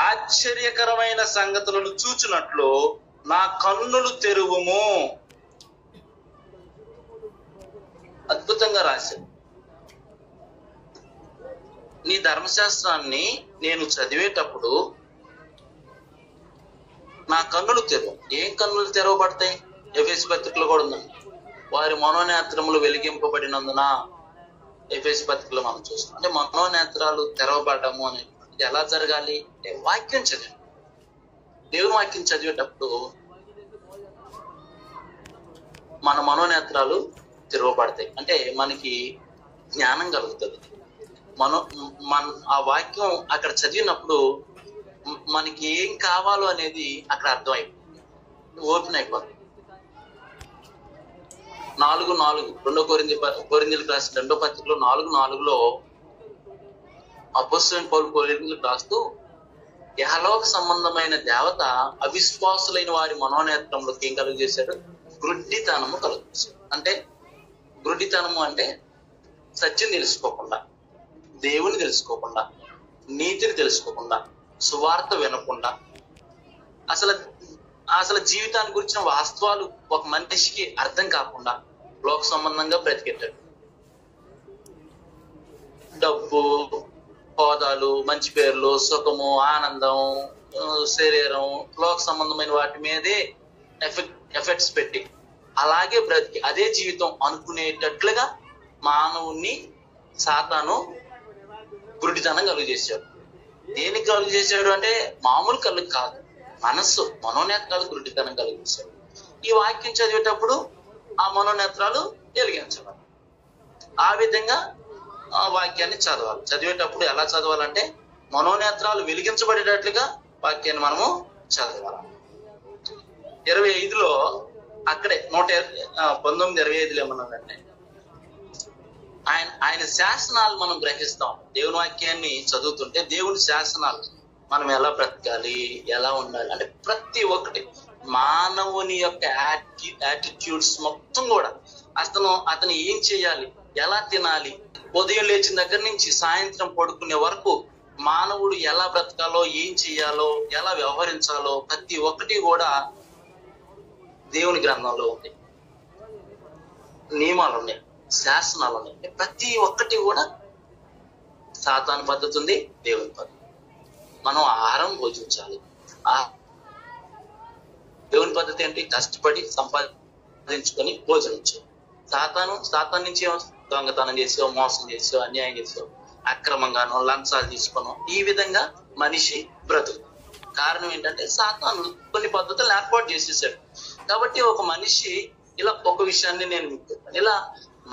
ఆశ్చర్యకరమైన సంగతులను చూచునట్లు నా కన్నులు తెరువుము. అద్భుతంగా రాశాడు. నీ ధర్మశాస్త్రాన్ని నేను చదివేటప్పుడు నా కన్నులు తెరువు. ఏం కన్నులు తెరవబడతాయి? ఎఫెసు పత్రికలో కూడా ఉందండి, వారి మనోనేత్రములు వెలిగింపబడినందున. ఎఫెసు పత్రికలో మనం చూస్తాం. అంటే మనోనేత్రాలు తెరవబడము అనేది ఎలా జరగాలి? వాక్యం చదివి, దేవుని వాక్యం చదివేటప్పుడు మన మనోనేత్రాలు తెరవబడతాయి. అంటే మనకి జ్ఞానం కలుగుతుంది. ఆ వాక్యం అక్కడ చదివినప్పుడు మనకి ఏం కావాలో అనేది అక్కడ అర్థమైపోతుంది, ఓపెన్ అయిపోతుంది. 4:4 కొరింథీయులకు రాసిన 2వ పత్రికలో 4:4లో అపోస్తలుడైన పౌలు కొరింథీయులకు రాస్తూ, యెహోవాకు సంబంధమైన దేవత అవిశ్వాసులైన వారి మనోనేత్రంలోకి ఏం కలుగజేశాడు? గుడ్డితనము కలుగుతుంది. అంటే గుడ్డితనము అంటే సత్యం తెలుసుకోకుండా, దేవుని తెలుసుకోకుండా, నీతిని తెలుసుకోకుండా, సువార్త వినకుండా, అసలు జీవితాన్ని గురించిన వాస్తవాలు ఒక మనిషికి అర్థం కాకుండా లోక సంబంధంగా బ్రతికెట్టాడు. డబ్బు, హోదాలు, మంచి పేర్లు, సుఖము, ఆనందం, శరీరం, లోక సంబంధమైన వాటి మీదే ఎఫెక్ట్స్ పెట్టి అలాగే బ్రతికి అదే జీవితం అనుకునేటట్లుగా మానవుణ్ణి సాతాను గురుడితనం కలుగు చేశాడు. దేనికి కలుగు చేశాడు అంటే మామూలు కలుగు కాదు, మనోనేత్రాలు గురుడితనం కలుగు చేశాడు. ఈ వాక్యం చదివేటప్పుడు ఆ మనోనేత్రాలు వెలిగించవాలి. ఆ విధంగా ఆ వాక్యాన్ని చదవాలి. చదివేటప్పుడు ఎలా చదవాలంటే మనోనేత్రాలు వెలిగించబడేటట్లుగా వాక్యాన్ని మనము చదవాలి. 25లో అక్కడే 19:25 ఏమన్నాడంటే ఆయన శాసనాలు మనం గ్రహిస్తాం. దేవుని వాక్యాన్ని చదువుతుంటే దేవుని శాసనాలు మనం ఎలా బ్రతకాలి, ఎలా ఉండాలి అంటే ప్రతి ఒక్కటి మానవుని యొక్క యాటిట్యూడ్స్ మొత్తం కూడా అతను ఏం చేయాలి, ఎలా తినాలి, ఉదయం లేచిన దగ్గర నుంచి సాయంత్రం పడుకునే వరకు మానవుడు ఎలా బ్రతకాలో, ఏం చేయాలో, ఎలా వ్యవహరించాలో ప్రతి ఒక్కటి కూడా దేవుని గ్రంథంలో ఉంది. నియమాలు ఉన్నాయి, శాసనాలు ఉన్నాయి. ప్రతి ఒక్కటి కూడా సాతాను పద్ధతి ఉంది, దేవుని పద్ధతి. మనం ఆహారం భోజించాలి. దేవుని పద్ధతి ఏంటి? కష్టపడి సంపాదించుకొని భోజనం చేయాలి. సాతాను నుంచి దొంగతనం చేసో, మోసం చేసో, అన్యాయం చేసో, అక్రమంగానో, లంచాలు తీసుకోనో ఈ విధంగా మనిషి బ్రతుకు. కారణం ఏంటంటే సాతాను కొన్ని పద్ధతులు ఏర్పాటు చేసేసాడు. కాబట్టి ఒక మనిషి ఇలా ఒక విషయాన్ని నేను ఇలా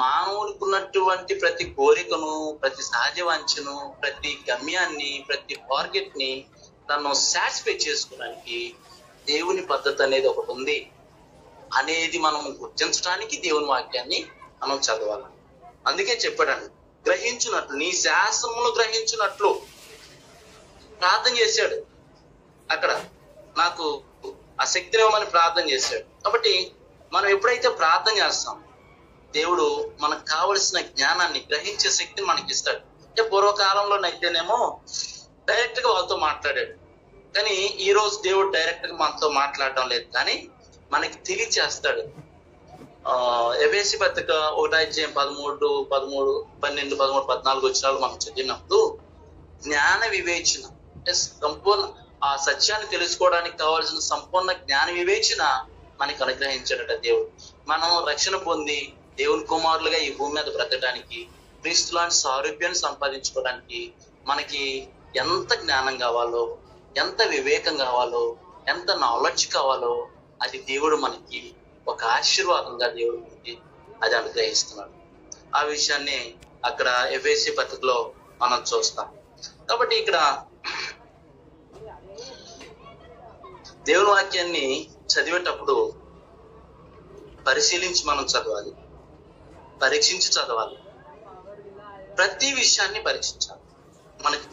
మానవునికి ఉన్నటువంటి ప్రతి కోరికను, ప్రతి సహజ వాంఛను, ప్రతి గమ్యాన్ని, ప్రతి టార్గెట్ ని తను సాటిస్ఫై చేసుకోవడానికి దేవుని పద్ధతి అనేది ఒకటి ఉంది అనేది మనం గుర్తించడానికి దేవుని వాక్యాన్ని మనం చదవాలి. అందుకే చెప్పాడండి, గ్రహించినట్లు, నీ శాసనమును గ్రహించినట్లు ప్రార్థన చేశాడు. అక్కడ నాకు ఆ శక్తిని ఇవ్వమని ప్రార్థన చేశాడు. కాబట్టి మనం ఎప్పుడైతే ప్రార్థన చేస్తాం దేవుడు మనకు కావలసిన జ్ఞానాన్ని, గ్రహించే శక్తిని మనకి ఇస్తాడు. అంటే పూర్వకాలంలోనైతేనేమో డైరెక్ట్ గా వాళ్ళతో మాట్లాడాడు, కానీ ఈ రోజు దేవుడు డైరెక్ట్ గా మనతో మాట్లాడటం లేదు, కానీ మనకి తెలియచేస్తాడు. ఎఫెసీ పత్రిక 1:13, 12, 13, 14 మనం చదివినప్పుడు జ్ఞాన వివేచన అంటే సంపూర్ణ ఆ సత్యాన్ని తెలుసుకోవడానికి కావాల్సిన సంపూర్ణ జ్ఞాన వివేచన మనకి అనుగ్రహించాడట దేవుడు. మనం రక్షణ పొంది దేవుని కుమారులుగా ఈ భూమి మీద బ్రతకడానికి, క్రీస్తు లాంటి సారూప్యాన్ని సంపాదించుకోవడానికి మనకి ఎంత జ్ఞానం కావాలో, ఎంత వివేకం కావాలో, ఎంత నాలెడ్జ్ కావాలో అది దేవుడు మనకి ఒక ఆశీర్వాదంగా దేవుడు మనకి అది అనుగ్రహిస్తున్నాడు. ఆ విషయాన్ని అక్కడ ఎఫెసీ పత్రికలో మనం చూస్తాం. కాబట్టి ఇక్కడ దేవుని వాక్యాన్ని చదివేటప్పుడు పరిశీలించి మనం చదవాలి, పరీక్షించి చదవాలి, ప్రతి విషయాన్ని పరీక్షించాలి.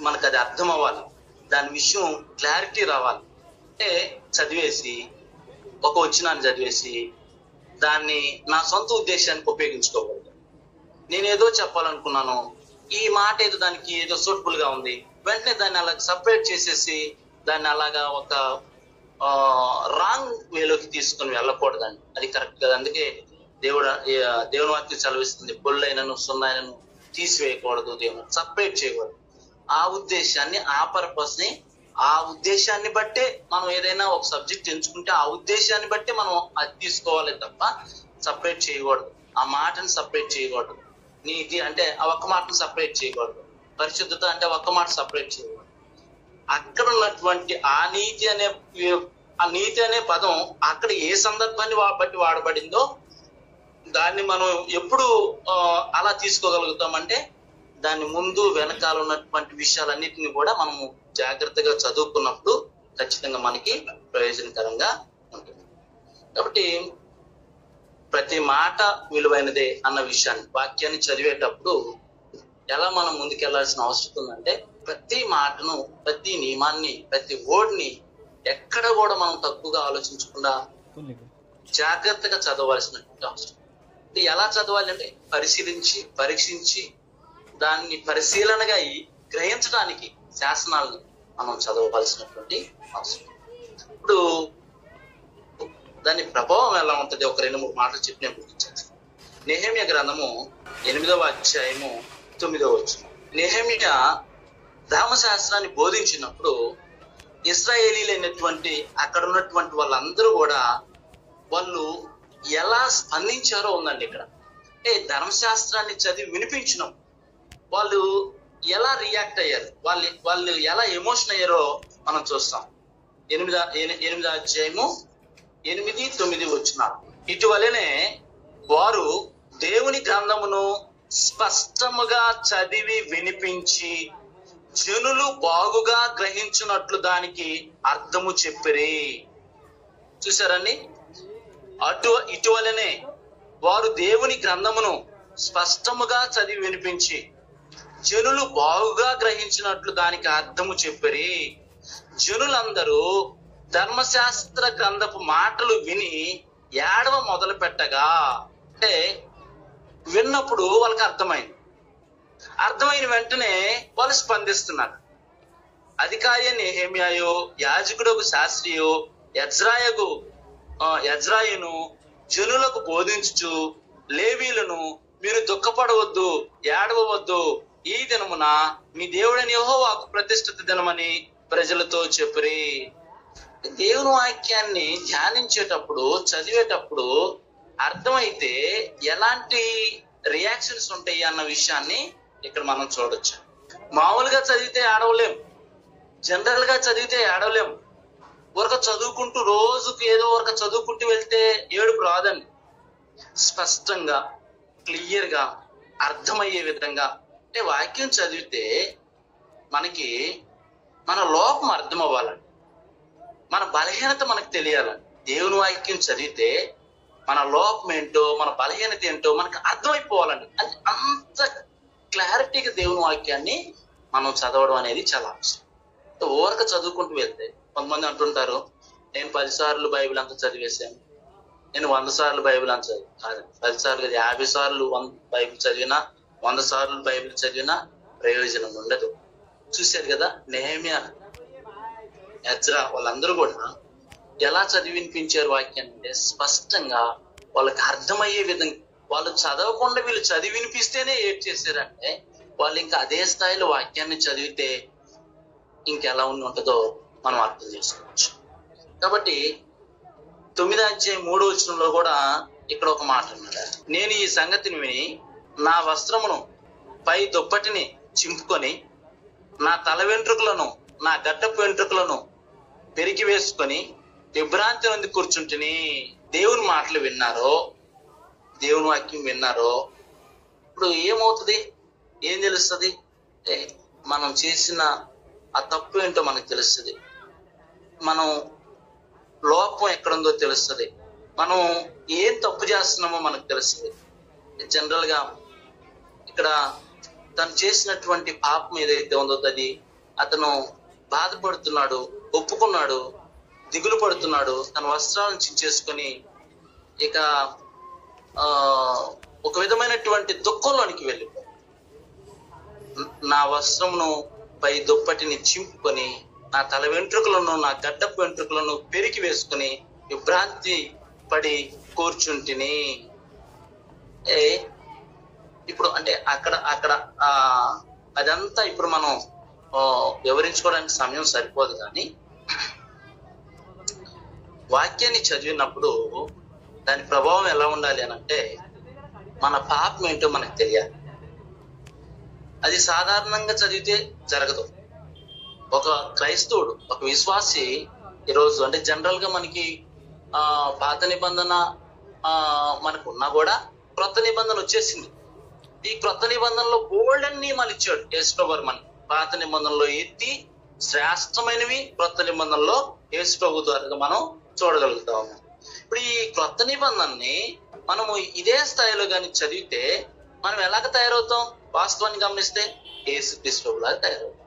మనకు అది అర్థం అవ్వాలి, దాని విషయం క్లారిటీ రావాలి. అంటే చదివేసి ఒక వచనాన్ని చదివేసి దాన్ని నా సొంత ఉద్దేశానికి ఉపయోగించుకోకూడదు. నేనేదో చెప్పాలనుకున్నాను, ఈ మాట ఏదో దానికి ఏదో సూటబుల్ గా ఉంది, వెంటనే దాన్ని అలా సపరేట్ చేసేసి దాన్ని అలాగా ఒక రాంగ్ వేలోకి తీసుకొని వెళ్ళకూడదండి. అది కరెక్ట్ కదా. అందుకే దేవుని వాక్యం చదివిస్తుంది, పొల్లైనను సున్నైనను తీసివేయకూడదు, దేవుని సపరేట్ చేయకూడదు. ఆ ఉద్దేశాన్ని, ఆ పర్పస్ ని, ఆ ఉద్దేశాన్ని బట్టే మనం ఏదైనా ఒక సబ్జెక్ట్ ఎంచుకుంటే ఆ ఉద్దేశాన్ని బట్టి మనం అది తీసుకోవాలి తప్ప సపరేట్ చేయకూడదు. ఆ మాటని సపరేట్ చేయకూడదు. నీతి అంటే ఆ ఒక్క మాటను సపరేట్ చేయకూడదు. పరిశుద్ధత అంటే ఒక్క మాట సపరేట్ చేయకూడదు. అక్కడ ఉన్నటువంటి ఆ నీతి అనే పదం అక్కడ ఏ సందర్భాన్ని బట్టి వాడబడిందో దాన్ని మనం ఎప్పుడు అలా తీసుకోగలుగుతామంటే దాని ముందు వెనకాల ఉన్నటువంటి విషయాలన్నిటిని కూడా మనము జాగ్రత్తగా చదువుకున్నప్పుడు ఖచ్చితంగా మనకి ప్రయోజనకరంగా ఉంటుంది. కాబట్టి ప్రతి మాట విలువైనదే అన్న విషయాన్ని, వాక్యాన్ని చదివేటప్పుడు ఎలా మనం ముందుకెళ్లాల్సిన అవసరం ఉందంటే ప్రతి మాటను, ప్రతి నియమాన్ని, ప్రతి వర్డ్ని ఎక్కడ కూడా మనం తక్కువగా ఆలోచించకుండా జాగ్రత్తగా చదవలసినటువంటి అవసరం. ఎలా చదవాలి అంటే పరిశీలించి పరీక్షించి దాన్ని పరిశీలనగా గ్రహించడానికి శాసనాలను మనం చదవవలసినటువంటి అవసరం. ఇప్పుడు దాని ప్రభావం ఎలా ఉంటుంది ఒక 2-3 మాటలు చెప్పి నేను గుర్తించాను. నెహెమ్యా గ్రంథము 8వ అధ్యాయము 9వ వచనం. నెహెమ్యా ధర్మశాస్త్రాన్ని బోధించినప్పుడు ఇశ్రాయేలీలైనటువంటి అక్కడ ఉన్నటువంటి వాళ్ళందరూ కూడా వాళ్ళు ఎలా స్పందించారో ఉందండి ఇక్కడ. అంటే ధర్మశాస్త్రాన్ని చదివి వినిపించినప్పుడు వాళ్ళు ఎలా రియాక్ట్ అయ్యారు, వాళ్ళు ఎలా ఎమోషన్ అయ్యారో మనం చూస్తాం. 8వ అధ్యాయము 8-9 వచనాలు. ఇటువలనే వారు దేవుని గ్రంథమును స్పష్టముగా చదివి వినిపించి జనులు బాగుగా గ్రహించినట్లు దానికి అర్థము చెప్పిరి. చూసారండి, ఇటువలనే వారు దేవుని గ్రంథమును స్పష్టముగా చదివి వినిపించి జనులు బాగుగా గ్రహించినట్లు దానికి అర్థము చెప్పిరి. జనులందరూ ధర్మశాస్త్ర గ్రంథపు మాటలు విని ఏడవ మొదలు పెట్టగా, అంటే విన్నప్పుడు వాళ్ళకి అర్థమైన వెంటనే వాళ్ళు స్పందిస్తున్నారు. అధికారి నెహెమ్యాయో, యాజకుడు శాస్త్రియో, యజ్రాయును జనులకు బోధించుచు లేవీలను మీరు దుఃఖపడవద్దు, ఏడవవద్దు, ఈ దినమున మీ దేవుడైన యెహోవాకు ప్రతిష్ఠిత దినమని ప్రజలతో చెప్పిరి. దేవుని వాక్యాన్ని ధ్యానించేటప్పుడు చదివేటప్పుడు అర్థమైతే ఎలాంటి రియాక్షన్స్ ఉంటాయి అన్న విషయాన్ని ఇక్కడ మనం చూడొచ్చు. మామూలుగా చదివితే ఆడవలేం, జనరల్ గా చదివితే ఆడవలేం. ఊరక చదువుకుంటూ రోజుకు ఏదో ఒక చదువుకుంటూ వెళ్తే ఏడుపు రాదండి. స్పష్టంగా క్లియర్ గా అర్థమయ్యే విధంగా అంటే వాక్యం చదివితే మనకి మన లోపం అర్థం అవ్వాలండి, మన బలహీనత మనకు తెలియాలండి. దేవుని వాక్యం చదివితే మన లోపం ఏంటో మన బలహీనత ఏంటో మనకు అర్థమైపోవాలండి. అంత క్లారిటీగా దేవుని వాక్యాన్ని మనం చదవడం అనేది చాలా అవసరం. ఊరక చదువుకుంటూ వెళ్తే కొంతమంది అంటుంటారు, నేను 10 సార్లు బైబిల్ అంతా చదివేశాను, నేను 100 సార్లు బైబిల్ అంత చదివి 10 సార్లు 50 సార్లు బైబిల్ చదివినా 100 సార్లు బైబిల్ చదివినా ప్రయోజనం ఉండదు. చూశారు కదా, నెహెమ్యా, ఎజ్రా వాళ్ళందరూ కూడా ఎలా చదివి వినిపించారు వాక్యాన్ని అంటే స్పష్టంగా వాళ్ళకి అర్థమయ్యే విధంగా. వాళ్ళు చదవకుండా వీళ్ళు చదివి వినిపిస్తేనే ఏం చేశారంటే వాళ్ళు ఇంకా అదే స్థాయిలో వాక్యాన్ని చదివితే ఇంకెలా ఉంటుందో మనం అర్థం చేసుకోవచ్చు. కాబట్టి 9వ అధ్యాయం 3వ వచనంలో కూడా ఇక్కడ ఒక మాట ఉన్నాడు, నేను ఈ సంగతిని విని నా వస్త్రమును పై దుప్పటిని చింపుకొని నా తల వెంట్రుకలను నా గడ్డపు వెంట్రుకలను పెరికి వేసుకొని విభ్రాంతి నుండి కూర్చుంటుని. దేవుని మాటలు విన్నారో, దేవుని వాక్యం విన్నారో, ఇప్పుడు ఏమవుతుంది, ఏం తెలుస్తుంది? మనం చేసిన ఆ తప్పు ఏంటో మనకు తెలుస్తుంది, మనం లోపం ఎక్కడుందో తెలుస్తుంది, మనం ఏం తప్పు చేస్తున్నామో మనకు తెలుస్తుంది. జనరల్ గా ఇక్కడ తను చేసినటువంటి పాపం ఏదైతే ఉందో అది అతను బాధపడుతున్నాడు, ఒప్పుకున్నాడు, దిగులు పడుతున్నాడు, తన వస్త్రాలను చించేసుకొని ఇక ఒక విధమైనటువంటి దుఃఖంలోనికి వెళ్ళిపోయాడు. నా వస్త్రమును పై దుప్పటిని చింపుకొని నా తల వెంట్రుకలను నా గడ్డపు వెంట్రుకలను పెరికి వేసుకుని విభ్రాంతి పడి కూర్చుంటిని. ఇప్పుడు అంటే అక్కడ అదంతా ఇప్పుడు మనం వివరించుకోవడానికి సమయం సరిపోదు, కానీ వాక్యాన్ని చదివినప్పుడు దాని ప్రభావం ఎలా ఉండాలి అని అంటే మన పాపం ఏంటో మనకు తెలియాలి. అది సాధారణంగా చదివితే జరగదు. ఒక క్రైస్తవుడు, ఒక విశ్వాసి ఈరోజు అంటే జనరల్ గా మనకి పాత నిబంధన మనకు ఉన్నా కూడా క్రొత్త నిబంధన వచ్చేసింది. ఈ క్రొత్త నిబంధనలో గోల్డెన్ నియమాలు ఇచ్చాడు యేసుప్రభువు మనకి. పాత నిబంధనలో ఎత్తి శ్రేష్టమైనవి క్రొత్త నిబంధనలో యేసుప్రభువు ద్వారా మనం చూడగలుగుతాము. ఇప్పుడు ఈ క్రొత్త నిబంధనని మనము ఇదే స్థాయిలో కానీ చదివితే మనం ఎలాగ తయారవుతాం? వాస్తవాన్ని గమనిస్తే యేసుక్రీస్తు లాగా తయారవుతాం.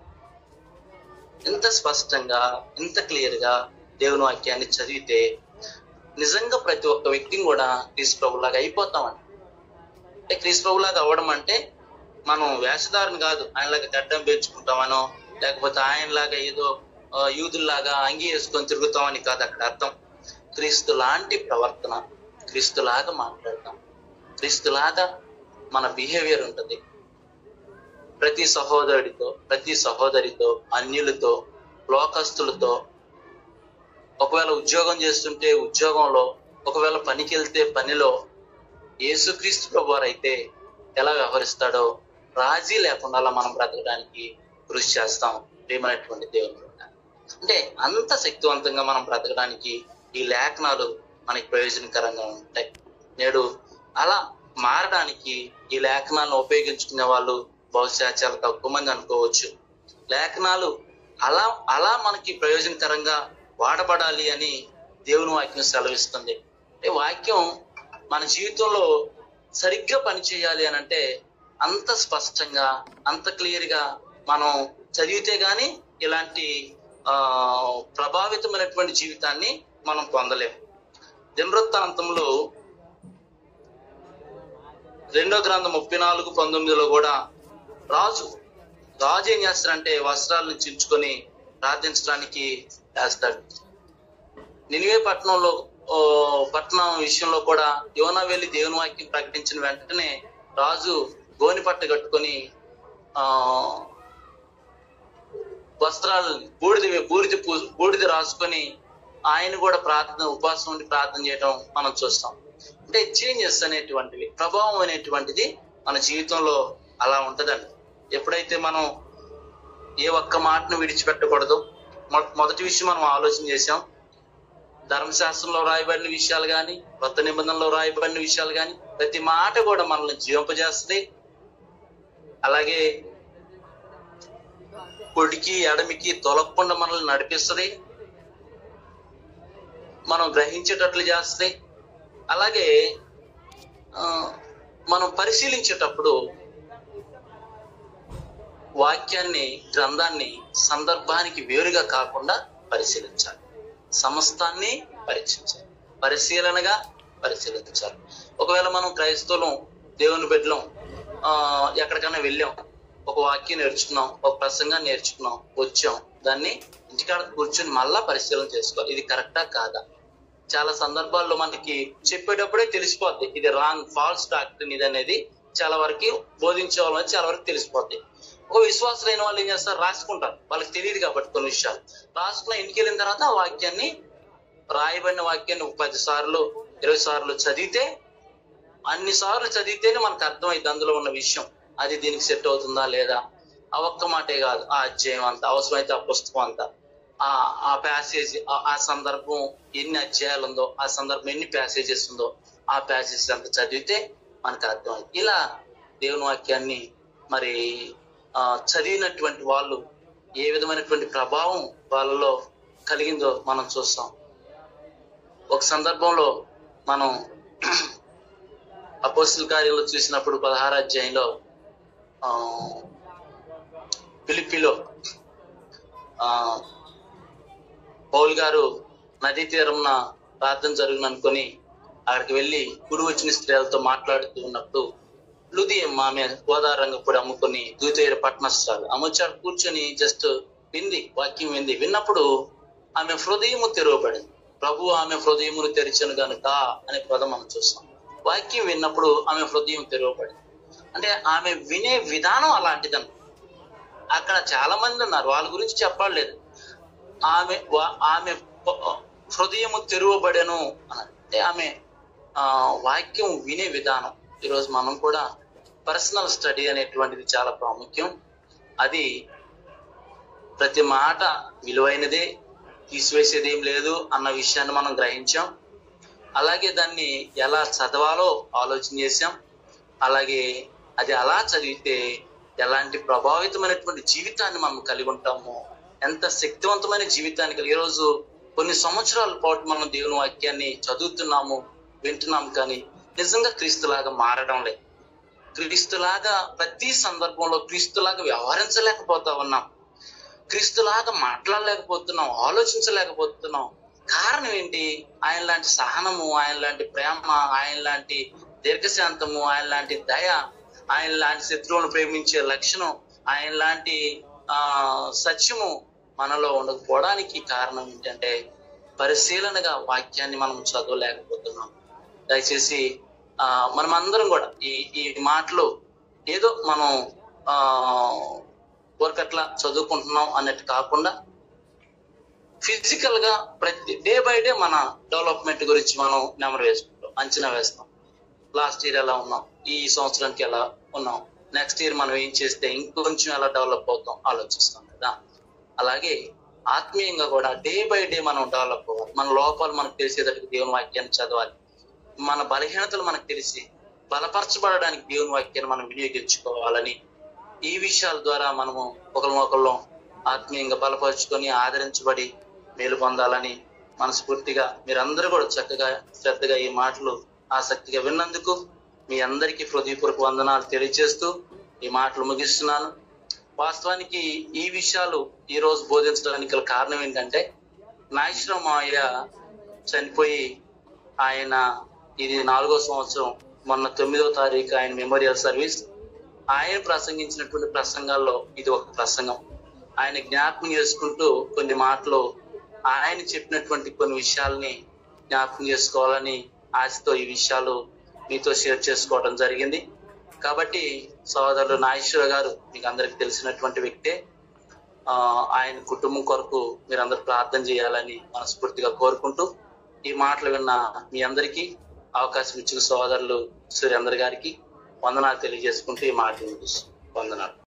ఇంత స్పష్టంగా ఇంత క్లియర్ గా దేవుని వాక్యాన్ని చదివితే నిజంగా ప్రతి ఒక్క వ్యక్తిని కూడా క్రీస్తు ప్రభులాగా అయిపోతామండి. అంటే క్రీస్తు ప్రభులాగా అవ్వడం అంటే మనం వేషధారణ కాదు, ఆయనలాగా గడ్డం పెంచుకుంటామనో లేకపోతే ఆయనలాగా ఏదో యూదుల్లాగా అంగీ వేసుకొని తిరుగుతామని కాదు అక్కడ అర్థం. క్రీస్తు లాంటి ప్రవర్తన, క్రీస్తులాగా మాట్లాడతాం, క్రీస్తులాగా మన బిహేవియర్ ఉంటుంది. ప్రతి సహోదరుడితో, ప్రతి సహోదరితో, అన్యులతో, లోకస్తులతో, ఒకవేళ ఉద్యోగం చేస్తుంటే ఉద్యోగంలో, ఒకవేళ పనికి వెళ్తే పనిలో యేసుక్రీస్తు ప్రభువారు అయితే ఎలా వ్యవహరిస్తాడో రాజీ లేకుండా అలా మనం బ్రతకడానికి కృషి చేస్తాం. ప్రియమైనటువంటి దేవుని అంటే అంత శక్తివంతంగా మనం బ్రతకడానికి ఈ లేఖనాలు మనకి ప్రయోజనకరంగా ఉంటాయి. నేడు అలా మారడానికి ఈ లేఖనాలను ఉపయోగించుకునే వాళ్ళు బహుశా చాలా తక్కువ మంది అనుకోవచ్చు. లేఖనాలు అలా అలా మనకి ప్రయోజనకరంగా వాడబడాలి అని దేవుని వాక్యం సెలవిస్తుంది. వాక్యం మన జీవితంలో సరిగ్గా పనిచేయాలి అని అంటే అంత స్పష్టంగా, అంత క్లియర్ గా మనం చదివితే గాని ఇలాంటి ప్రభావితమైనటువంటి జీవితాన్ని మనం పొందలేము. దినవృత్తాంతంలో 2వ గ్రంథం 34:19 కూడా రాజు ఏం చేస్తాడంటే వస్త్రాలను చించుకొని ప్రార్థించడానికి వేస్తాడు. నినివే పట్టణం విషయంలో కూడా యోనా వెళ్లి దేవుని వాక్యం ప్రకటించిన వెంటనే రాజు గోని పట్ట కట్టుకొని వస్త్రాలను బూడిద రాసుకొని ఆయన కూడా ఉపవాసం ఉండి ప్రార్థన చేయడం మనం చూస్తాం. అంటే చేంజెస్ అనేటువంటివి, ప్రభావం అనేటువంటిది మన జీవితంలో అలా ఉంటదండి. ఎప్పుడైతే మనం ఏ ఒక్క మాటను విడిచిపెట్టకూడదు. మొదటి విషయం మనం ఆలోచన చేశాం, ధర్మశాస్త్రంలో రాయబడిన విషయాలు కానీ, కొత్త నిబంధనలో రాయబడిన విషయాలు కానీ ప్రతి మాట కూడా మనల్ని జీవింపజేస్తుంది. అలాగే కుడికి ఎడమికి తొలగకుండా మనల్ని నడిపిస్తుంది, మనం గ్రహించేటట్లు చేస్తుంది. అలాగే మనం పరిశీలించేటప్పుడు వాక్యాన్ని, గ్రంథాన్ని సందర్భానికి వేరుగా కాకుండా పరిశీలించాలి. సమస్తాన్ని పరిశీలనగా పరిశీలించాలి. ఒకవేళ మనం క్రైస్తవులం, దేవుని బిడ్డలం, ఎక్కడికైనా వెళ్ళాం, ఒక వాక్యం నేర్చుకున్నాం, ఒక ప్రసంగాన్ని నేర్చుకున్నాం, వచ్చాం, దాన్ని ఇంటికాడ కూర్చొని మళ్ళా పరిశీలన చేసుకోవాలి. ఇది కరెక్టా కాదా? చాలా సందర్భాల్లో మనకి చెప్పేటప్పుడే తెలిసిపోద్ది ఇది రాంగ్, ఫాల్స్ డాక్ట్రిన్ ఇది అనేది చాలా వరకు బోధించే వాళ్ళని చాలా వరకు తెలిసిపోద్ది. ఒక విశ్వాసులైన వాళ్ళు ఏం చేస్తారు, రాసుకుంటారు, వాళ్ళకి తెలియదు కాబట్టి కొన్ని విషయాలు రాసుకున్న. ఇంటికి వెళ్ళిన తర్వాత ఆ వాక్యాన్ని, రాయబడిన వాక్యాన్ని 10 సార్లు 20 సార్లు చదివితే, అన్ని సార్లు చదివితేనే మనకు అర్థమైంది అందులో ఉన్న విషయం, అది దీనికి సెట్ అవుతుందా లేదా. ఆ ఒక్క మాటే కాదు, ఆ అధ్యాయం అంతా, అవసరమైతే ఆ పుస్తకం అంతా, ఆ ప్యాసేజ్, ఆ సందర్భం ఎన్ని అధ్యాయాలు ఉందో, ఆ సందర్భం ఎన్ని ప్యాసేజెస్ ఉందో, ఆ ప్యాసేజ్ అంతా చదివితే మనకు అర్థమైంది. ఇలా దేవుని వాక్యాన్ని మరి చదివినటువంటి వాళ్ళు ఏ విధమైనటువంటి ప్రభావం వాళ్ళలో కలిగిందో మనం చూస్తాం. ఒక సందర్భంలో మనం అపోస్తలుల కార్యాలు చూసినప్పుడు 16వ అధ్యాయంలో ఫిలిప్పీలో పౌలు గారు నదీ తీరంన ప్రార్థన జరుగును అనుకొని అక్కడికి వెళ్ళి కుడి వచ్చిన స్త్రీలతో మాట్లాడుతూ ఉన్నప్పుడు లుదియం ఆమె గోదావరంగప్పుడు అమ్ముకొని దూతేరు పట్టణస్థాలు అమ్మొచ్చాడు కూర్చొని జస్ట్ వింది, వాక్యం వింది. విన్నప్పుడు ఆమె హృదయము తెరవబడింది. ప్రభు ఆమె హృదయమును తెరిచను గనుక అనే పదం మనం చూస్తాం. వాక్యం విన్నప్పుడు ఆమె హృదయం తెరవబడింది. అంటే ఆమె వినే విధానం అలాంటిదన్న. అక్కడ చాలా మంది ఉన్నారు, వాళ్ళ గురించి చెప్పలేదు. ఆమె హృదయము తెరవబడెను అని అంటే ఆమె వాక్యం వినే విధానం. ఈరోజు మనం కూడా పర్సనల్ స్టడీ అనేటువంటిది చాలా ప్రాముఖ్యం. అది ప్రతి మాట విలువైనదే, తీసివేసేది ఏం లేదు అన్న విషయాన్ని మనం గ్రహించాం. అలాగే దాన్ని ఎలా చదవాలో ఆలోచన చేశాం. అలాగే అది అలా చదివితే ఎలాంటి ప్రభావితమైనటువంటి జీవితాన్ని మనం కలిగి ఉంటాము, ఎంత శక్తివంతమైన జీవితాన్ని కలిగి. ఈరోజు కొన్ని సంవత్సరాల పాటు మనం దేవుని వాక్యాన్ని చదువుతున్నాము, వింటున్నాం, కానీ నిజంగా క్రీస్తులాగా మారడం లేదు. క్రీస్తులాగా ప్రతి సందర్భంలో క్రీస్తులాగా వ్యవహరించలేకపోతా ఉన్నాం, క్రీస్తులాగా మాట్లాడలేకపోతున్నాం, ఆలోచించలేకపోతున్నాం. కారణం ఏంటి? ఆయన లాంటి సహనము, ఆయన లాంటి ప్రేమ, ఆయన లాంటి దీర్ఘశాంతము, ఆయన లాంటి దయ, ఆయన లాంటి శత్రువులను ప్రేమించే లక్షణం, ఆయన లాంటి సత్యము మనలో ఉండకపోవడానికి కారణం ఏంటంటే పరిశీలనగా వాక్యాన్ని మనం చదవలేకపోతున్నాం. దయచేసి మనమందరం కూడా ఈ మాటలు ఏదో మనం ఊరకట్లా చదువుకుంటున్నాం అన్నట్టు కాకుండా ఫిజికల్ గా ప్రతి డే బై డే మన డెవలప్మెంట్ గురించి మనం నెమరు వేసుకుంటాం, అంచనా వేస్తాం. లాస్ట్ ఇయర్ ఎలా ఉన్నాం, ఈ సంవత్సరానికి ఎలా ఉన్నాం, నెక్స్ట్ ఇయర్ మనం ఏం చేస్తే ఇంకొంచెం ఎలా డెవలప్ అవుతాం ఆలోచిస్తాం కదా. అలాగే ఆత్మీయంగా కూడా డే బై డే మనం డెవలప్ అవ్వాలి. మన లోపాలు మనకు తెలిసేటట్టు దేవుని వాక్యాన్ని చదవాలి. మన బలహీనతలు మనకు తెలిసి బలపరచబడడానికి దేవుని వాక్యాన్ని మనం వినియోగించుకోవాలని, ఈ విషయాల ద్వారా మనము ఒకరినొకరు ఆత్మీయంగా బలపరుచుకొని ఆదరించబడి మేలు పొందాలని మనస్ఫూర్తిగా మీరందరూ కూడా చక్కగా శ్రద్ధగా ఈ మాటలు ఆసక్తిగా విన్నందుకు మీ అందరికీ హృదయపూర్వక వందనాలు తెలియజేస్తూ ఈ మాటలు ముగిస్తున్నాను. వాస్తవానికి ఈ విషయాలు ఈ రోజు బోధించడానికి గల కారణం ఏంటంటే నాగేశ్వరరావు మావయ్య చనిపోయి ఆయన ఇది 4వ సంవత్సరం, మొన్న 9వ తారీఖు ఆయన మెమోరియల్ సర్వీస్. ఆయన ప్రసంగించినటువంటి ప్రసంగాల్లో ఇది ఒక ప్రసంగం. ఆయన జ్ఞాపకం చేసుకుంటూ కొన్ని మాటలు, ఆయన చెప్పినటువంటి కొన్ని విషయాల్ని జ్ఞాపకం చేసుకోవాలని ఆశతో ఈ విషయాలు మీతో షేర్ చేసుకోవడం జరిగింది. కాబట్టి సోదరుడు నాగేశ్వర గారు మీకు అందరికి తెలిసినటువంటి వ్యక్తే. ఆయన కుటుంబం కొరకు మీరందరూ ప్రార్థన చేయాలని మనస్ఫూర్తిగా కోరుకుంటూ ఈ మాటలు విన్న మీ అందరికీ అవకాశం ఇచ్చిన సోదరులు సూర్యందర్ గారికి వందనాలు తెలియజేసుకుంటూ ఈ మాటలు వందనాలు.